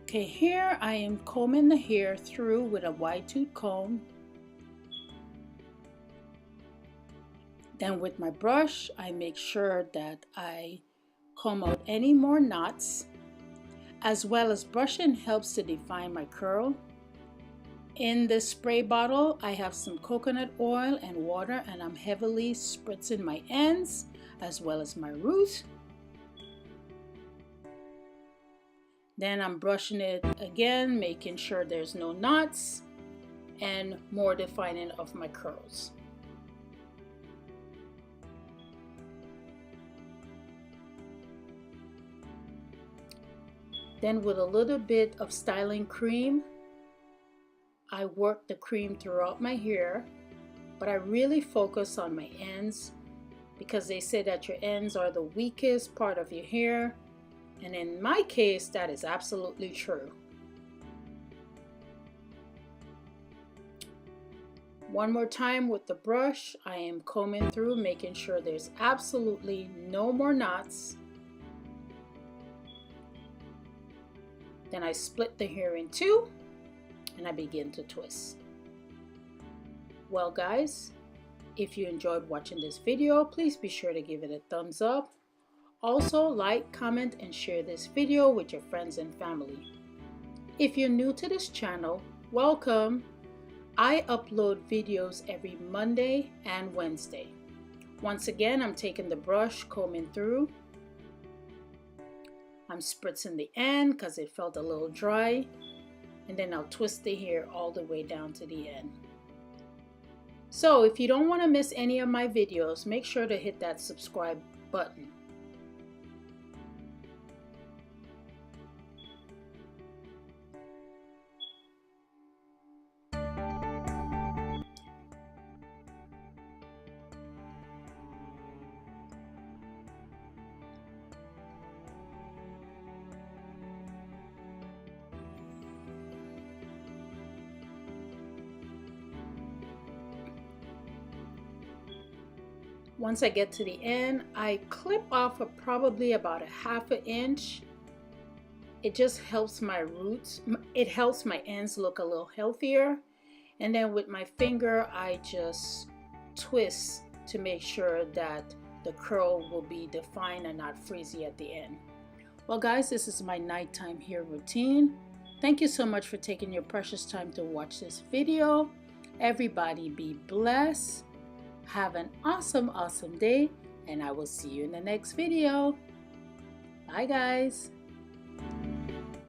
Okay, here I am combing the hair through with a wide tooth comb. Then with my brush, I make sure that I comb out any more knots, as well as brushing helps to define my curl. In this spray bottle, I have some coconut oil and water, and I'm heavily spritzing my ends as well as my root. Then I'm brushing it again, making sure there's no knots and more defining of my curls. Then with a little bit of styling cream, I work the cream throughout my hair, but I really focus on my ends because they say that your ends are the weakest part of your hair. And in my case, that is absolutely true. One more time with the brush, I am combing through, making sure there's absolutely no more knots. Then I split the hair in two and I begin to twist. Well guys, if you enjoyed watching this video, please be sure to give it a thumbs up. Also, like, comment, and share this video with your friends and family. If you're new to this channel, welcome. I upload videos every Monday and Wednesday. Once again, I'm taking the brush, combing through. I'm spritzing the end because it felt a little dry. And then I'll twist the hair all the way down to the end. So if you don't want to miss any of my videos, make sure to hit that subscribe button. Once I get to the end, I clip off probably about a ½ inch. It just helps my roots, it helps my ends look a little healthier. And then with my finger, I just twist to make sure that the curl will be defined and not frizzy at the end. Well guys, this is my nighttime hair routine. Thank you so much for taking your precious time to watch this video. Everybody be blessed. Have an awesome day, and I will see you in the next video. Bye guys.